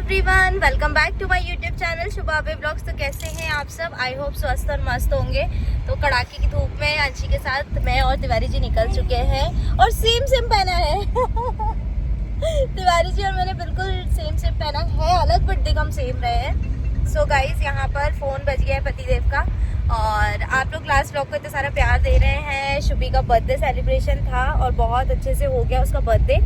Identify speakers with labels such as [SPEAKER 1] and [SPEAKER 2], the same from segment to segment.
[SPEAKER 1] Everyone, welcome back to my YouTube channel Shubhabe blogs. तो कैसे हैं आप सब? आई होप स्वस्थ और मस्त होंगे। तो कड़ाके की धूप में अंशी के साथ मैं और तिवारी जी निकल चुके हैं और सेम सेम पहना है तिवारी जी और मैंने बिल्कुल सेम सेम पहना है, अलग बट देख हम सेम रहे हैं। सो गाइज, यहाँ पर फोन बज गया है पतिदेव का और आप लोग लास्ट ब्लॉग को इतना सारा प्यार दे रहे हैं। शुभी का बर्थडे सेलिब्रेशन था और बहुत अच्छे से हो गया उसका बर्थडे,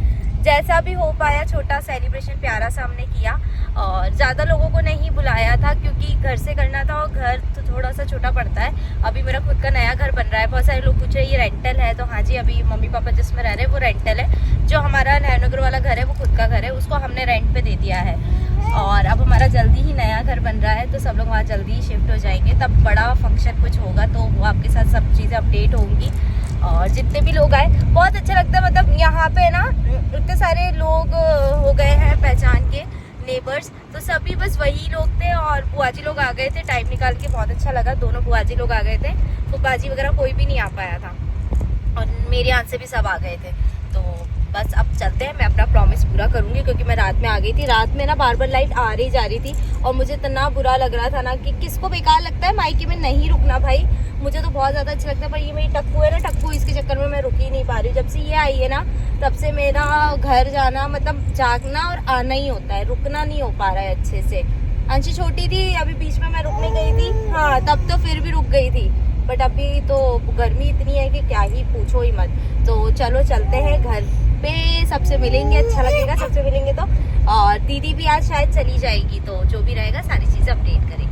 [SPEAKER 1] जैसा भी हो पाया। छोटा सेलिब्रेशन प्यारा सा हमने किया और ज़्यादा लोगों को नहीं बुलाया था क्योंकि घर से करना था और घर तो थोड़ा सा छोटा पड़ता है। अभी मेरा खुद का नया घर बन रहा है। बहुत सारे लोग पूछ रहे हैं ये रेंटल है, तो हाँ जी, अभी मम्मी पापा जिसमें रह रहे हैं वो रेंटल है। जो हमारा नहरनगर वाला घर है वो खुद का घर है, उसको हमने रेंट पे दे दिया है और अब हमारा जल्दी ही नया घर बन रहा है, तो सब लोग वहाँ जल्दी ही शिफ्ट हो जाएंगे। तब बड़ा फंक्शन कुछ होगा तो वो आपके साथ सब चीज़ें अपडेट होंगी। और जितने भी लोग आए बहुत अच्छा लगता है। मतलब यहाँ पे ना इतने सारे लोग हो गए हैं पहचान के नेबर्स, तो सभी बस वही लोग थे और बुआ जी लोग आ गए थे टाइम निकाल के। बहुत अच्छा लगा, दोनों बुआ जी लोग आ गए थे, फूफा जी वगैरह कोई भी नहीं आ पाया था और मेरे यहाँ से भी सब आ गए थे। तो बस अब चलते हैं, मैं अपना प्रॉमिस पूरा करूंगी क्योंकि मैं रात में आ गई थी। रात में ना बार बार लाइट आ रही जा रही थी और मुझे इतना बुरा लग रहा था ना कि किसको बेकार लगता है मायके में नहीं रुकना भाई। मुझे तो बहुत ज़्यादा अच्छा लगता है, पर ये मेरी टक्कू है ना, टक्कू इसके चक्कर में मैं रुक ही नहीं पा रही। जब से ये आई है ना तब से मेरा घर जाना मतलब जागना और आना ही होता है, रुकना नहीं हो पा रहा है अच्छे से। अंशी छोटी थी, अभी बीच में मैं रुकने गई थी, हाँ तब तो फिर भी रुक गई थी, बट अभी तो गर्मी इतनी है कि क्या ही पूछो ही मत। तो चलो चलते हैं घर पे, सबसे मिलेंगे, अच्छा लगेगा सबसे मिलेंगे तो। और दीदी भी आज शायद चली जाएगी, तो जो भी रहेगा सारी चीजें अपडेट करेंगे।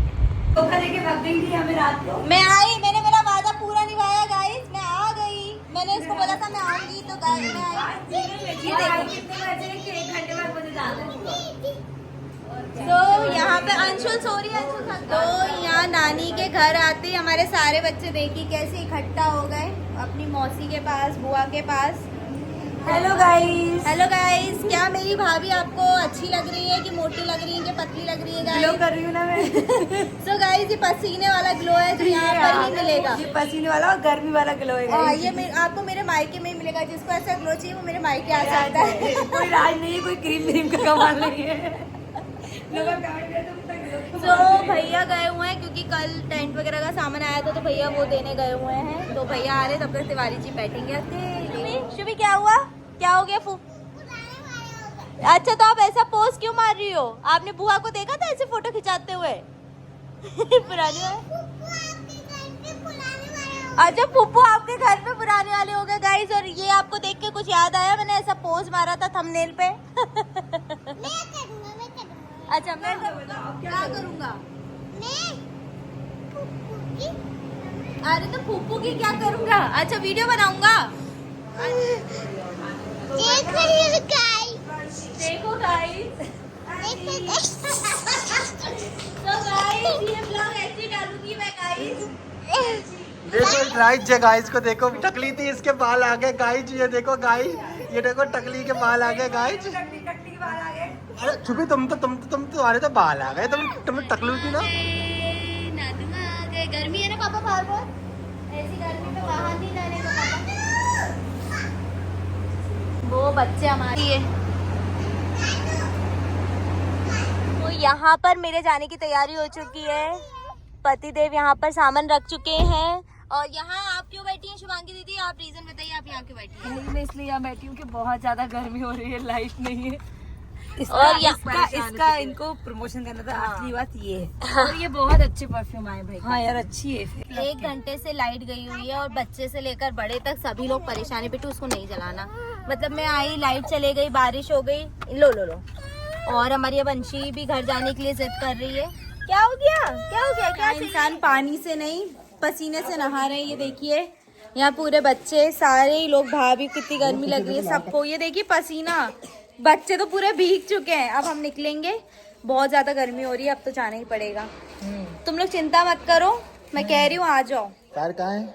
[SPEAKER 2] धोखा देके भाग गई थी हमें रात को।
[SPEAKER 1] मैं आई, मैंने मेरा वादा पूरा निभाया गाइस, मैं आ गई। मैंने इसको बोला था मैं आऊंगी तो गाइस मैं आई। ये देखो
[SPEAKER 2] कितने बजे कि 1 घंटे बाद मुझे जाना है।
[SPEAKER 1] तो यहाँ पे अंशुल सो रही है, तो यहाँ नानी के घर आते हमारे सारे बच्चे देखिए कैसे इकट्ठा हो गए अपनी मौसी के पास, बुआ के पास।
[SPEAKER 2] Hello guys.
[SPEAKER 1] हेलो गाइस, क्या मेरी भाभी आपको अच्छी लग रही है कि मोटी लग रही है कि पतली लग रही है
[SPEAKER 2] ग्लो
[SPEAKER 1] गाइस?
[SPEAKER 2] कर रही हूँ ना मैं।
[SPEAKER 1] सो गाइस, ये पसीने वाला ग्लो है जो यहाँ पर ही मिलेगा।
[SPEAKER 2] ये पसीने वाला और गर्मी वाला ग्लो है।
[SPEAKER 1] हाँ, ये आपको मेरे मायके में ही मिलेगा। जिसको ऐसा ग्लो चाहिए वो मेरे मायके आ सकता है।
[SPEAKER 2] कोई राज नहीं है, कोई क्रीम व्रीम का कमाल नहीं है। लोग कमेंट करते हैं, तुम तक
[SPEAKER 1] तो भैया गए हुए हैं क्योंकि कल टेंट वगैरह का सामान आया था, तो भैया वो देने गए हुए हैं। तो भैया आ रहे, तब तक तिवारी जी बैठेंगे। शुभी क्या हुआ, क्या हो गया? अच्छा, तो आप ऐसा पोज क्यों मार रही हो? आपने बुआ को देखा था ऐसे फोटो खिंचाते हुए? पुराने वाले? अच्छा, पुप्पू आपके घर पे पुराने वाले हो गए गाइस। और ये आपको देख के कुछ याद आया? मैंने ऐसा पोज मारा था थंबनेल पे। अच्छा, मैं क्या करूँगा? अरे तो पुप्पू की क्या करूँगा? अच्छा, वीडियो बनाऊंगा। देखो गाइस, तो गाइस ये ब्लॉग ऐसे डालूंगी मैं गाइस।
[SPEAKER 3] देखो गाइस, जे गाइस को देखो, टकली थी इसके बाल आ गए गाइस। ये देखो गाइस, ये देखो टकली के बाल आ गए गाइस। अरे छुपी, तुम तुम्हारे तो बाल आ गए, तुम टकलू थी ना।
[SPEAKER 1] नादुआ आ गए। गर्मी है ना पापा, बाहर बहुत ऐसी गर्मी में बाहर नहीं जाने का पापा। वो बच्चे हमारी है। तो यहाँ पर मेरे जाने की तैयारी हो चुकी है। पतिदेव यहाँ पर सामान रख चुके हैं। और यहाँ आप क्यों बैठी हैं शुभांगी दीदी? आप रीजन बताइए, आप यहाँ क्यों बैठी हैं?
[SPEAKER 2] मैं इसलिए यहाँ बैठी हूँ कि बहुत ज्यादा गर्मी हो रही है, लाइट नहीं है।
[SPEAKER 1] और
[SPEAKER 2] इसका इनको प्रमोशन करना था। असली बात ये है। और ये बहुत अच्छे परफ्यूम आए भाई। हाँ यार, अच्छी है।
[SPEAKER 1] 1 घंटे से लाइट गई हुई है और बच्चे से लेकर बड़े तक सभी लोग परेशान है। बेटू उसको नहीं जलाना। मतलब मैं आई, लाइट चले गई, बारिश हो गई। लो लो लो। और हमारी अब अंशी भी घर जाने के लिए जिद कर रही है। क्या हो गया, क्या हो गया? क्या इंसान पानी से नहीं पसीने से नहा रहे हैं। ये देखिए यहाँ पूरे बच्चे सारे ही लोग, भाभी कितनी गर्मी लग रही है सबको। ये देखिए पसीना, बच्चे तो पूरे भीग चुके हैं। अब हम निकलेंगे, बहुत ज्यादा गर्मी हो रही है, अब तो जाना ही पड़ेगा। तुम लोग चिंता मत करो, मैं कह रही हूँ आ जाओ।
[SPEAKER 3] कार कहाँ है?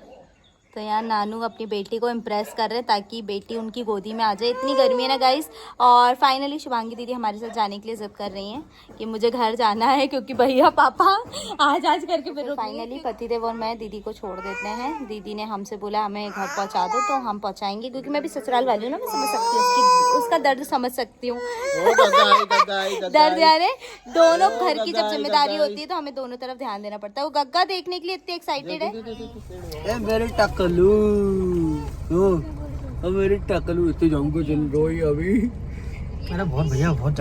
[SPEAKER 1] तो यहाँ नानू अपनी बेटी को इम्प्रेस कर रहे हैं ताकि बेटी उनकी गोदी में आ जाए। इतनी गर्मी है ना गाइस। और फाइनली शुभांगी दीदी हमारे साथ जाने के लिए जिद कर रही हैं कि मुझे घर जाना है क्योंकि भैया पापा आज करके फिर फाइनली पतिदेव और मैं दीदी को छोड़ देते हैं। दीदी ने हमसे बोला हमें घर पहुँचा दो, तो हम पहुँचाएंगे क्योंकि मैं भी ससुराल वाली हूँ ना, मैं समझ सकती हूँ उसका दर्द समझ सकती हूँ। दर्द यार दोनों घर की जब जिम्मेदारी होती है तो हमें दोनों तरफ ध्यान देना पड़ता है। वो गग्गा देखने के लिए इतनी एक्साइटेड है।
[SPEAKER 3] मेरे टकलू मेरे टकलू इतने जाऊंगा चल रोई अभी। अरे बहुत भैया बहुत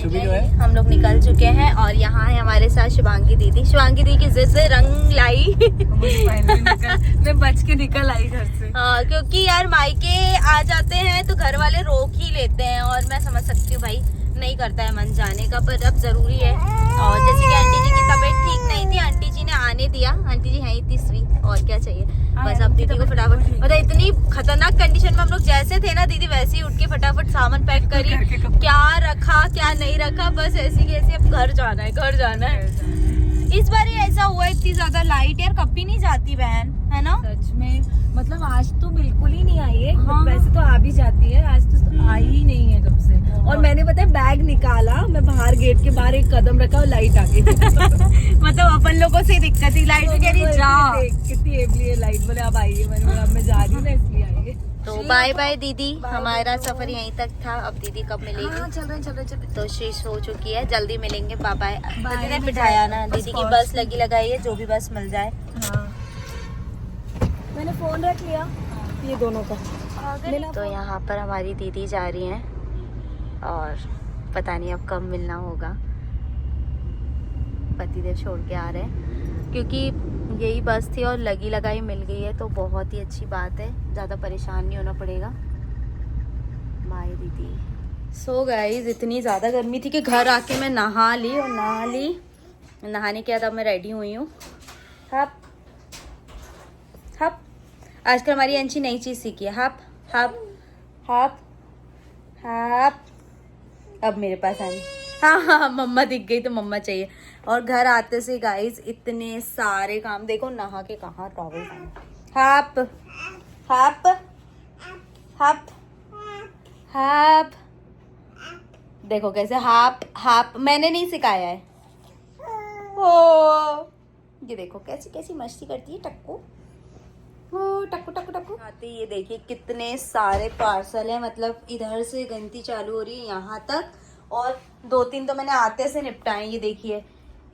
[SPEAKER 3] शुभी जो है। हम लोग निकल चुके हैं और यहाँ है हमारे साथ शुभांगी दीदी। शुभांगी दीदी की जिद से रंग लाई।
[SPEAKER 2] मैं बच के निकल आई घर से।
[SPEAKER 1] हाँ, क्योंकि यार मायके आ जाते हैं तो घर वाले रोक ही लेते हैं और मैं समझ सकती हूँ भाई, नहीं करता है मन जाने का, पर अब जरूरी है। और जैसे कि आंटी जी की तबीयत ठीक नहीं थी, आंटी जी ने आने दिया। आंटी जी है इतनी स्वीट, और क्या चाहिए। बस अब दीदी को फटाफट, मतलब इतनी खतरनाक कंडीशन में हम लोग जैसे थे ना, दीदी वैसे ही उठ के फटाफट सामान पैक करी, क्या रखा क्या नहीं रखा, बस ऐसी कैसे अब घर जाना है, घर जाना है। इस बार ही ऐसा हुआ, इतनी ज्यादा लाइट यार कभी नहीं जाती बहन, है ना।
[SPEAKER 2] सच में, मतलब आज तो बिल्कुल ही नहीं आई है।
[SPEAKER 1] हाँ।
[SPEAKER 2] वैसे तो आ भी जाती है, आज तो आई ही नहीं है कब से। और मैंने पता है बैग निकाला, मैं बाहर गेट के बाहर एक कदम रखा और लाइट आ गई।
[SPEAKER 1] मतलब अपन लोगों से दिक्कत ही, लाइट कह रही जा
[SPEAKER 2] कितनी एबली है लाइट, बोले अब आई है। मैंने बोला अब मैं जा रही हूँ ना, इसलिए आई है।
[SPEAKER 1] तो बाय बाय दीदी, हमारा सफर यहीं तक था। अब दीदी कब मिलेगी?
[SPEAKER 2] हाँ, चल रहे।
[SPEAKER 1] तो शीश हो चुकी है, जल्दी मिलेंगे। Bye bye. दीदी ने बिठाया ना, दीदी की बस लगी लगाई है, जो भी बस मिल जाए।
[SPEAKER 2] हाँ, मैंने फोन रख लिया ये दोनों का।
[SPEAKER 1] तो यहाँ पर हमारी दीदी जा रही हैं और पता नहीं अब कब मिलना होगा। पतिदेव छोड़ के आ रहे हैं क्योंकि यही बस थी और लगी लगाई मिल गई है, तो बहुत ही अच्छी बात है, ज़्यादा परेशान नहीं होना पड़ेगा। बाय दीदी। सो गाइस, इतनी ज़्यादा गर्मी थी कि घर आके मैं नहा ली, और नहाने के बाद अब मैं रेडी हुई हूँ। हप हप, आजकल हमारी अंशी नई चीज़ सीखी है, हप हप हप हप। अब मेरे पास आनी, हाँ, मम्मा दिख गई तो मम्मा चाहिए। और घर आते से गाइस इतने सारे काम, देखो नहा के कहाँ टॉवल हप हप हप हप, देखो कैसे हप हप, मैंने नहीं सिखाया है। ओ ये देखो कैसी कैसी मस्ती करती है टक्कू, ओ टक्कू टक्कू टक्कू। आते ये देखिए कितने सारे पार्सल हैं, मतलब इधर से गिनती चालू हो रही है यहाँ तक, और 2-3 तो मैंने आते से निपटाए। ये देखिए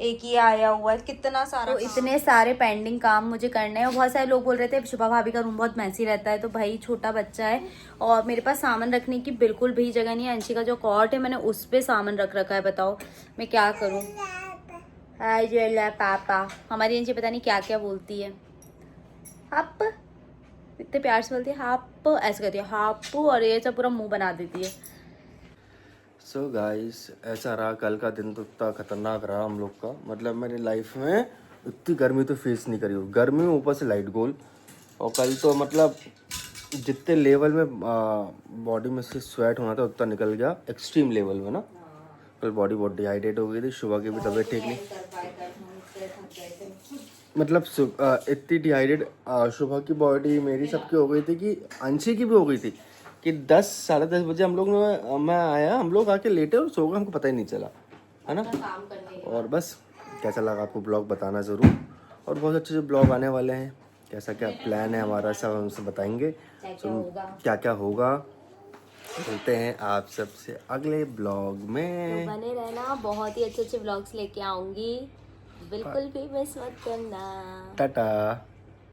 [SPEAKER 1] एक ही आया हुआ है, कितना सारा। तो इतने सारे पेंडिंग काम मुझे करने हैं। और बहुत सारे लोग बोल रहे थे शुभा भाभी का रूम बहुत मैसी रहता है, तो भाई छोटा बच्चा है और मेरे पास सामान रखने की बिल्कुल भी जगह नहीं है। अंशी का जो कॉट है मैंने उस पर सामान रख रखा है, बताओ मैं क्या करूँ। पापा, हमारी अंशी पता नहीं क्या क्या बोलती है। हाप, इतने प्यार से बोलती है हाप, ऐसे करती है हाप, और ये सब पूरा मुंह बना देती है।
[SPEAKER 3] सो गाइस, ऐसा रहा कल का दिन, तो इतना खतरनाक रहा हम लोग का। मतलब मैंने लाइफ में इतनी गर्मी तो फेस नहीं करी हो, गर्मी में ऊपर से लाइट गोल। और कल तो मतलब जितने लेवल में बॉडी में से स्वेट होना था उतना निकल गया, एक्सट्रीम लेवल में ना। कल बॉडी बहुत डिहाइड्रेट हो गई थी, सुबह की भी तबीयत ठीक नहीं, मतलब इतनी डिहाइड्रेट सुबह की बॉडी मेरी सबकी हो गई थी कि अंशी की भी हो गई थी कि 10-10:30 बजे हम लोग मैं आया, हम लोग आके लेटे और सो गए, हमको पता ही नहीं चला, है ना। और बस कैसा लगा आपको ब्लॉग बताना ज़रूर, और बहुत अच्छे जो ब्लॉग आने वाले हैं, कैसा क्या प्लान है हमारा, सब हमसे बताएंगे, क्या क्या होगा। मिलते हैं आप सबसे अगले ब्लॉग में,
[SPEAKER 1] तो बने रहना, बहुत ही अच्छे अच्छे ब्लॉग्स लेके आऊंगी, बिल्कुल भी मिस मत करना।
[SPEAKER 3] टाटा।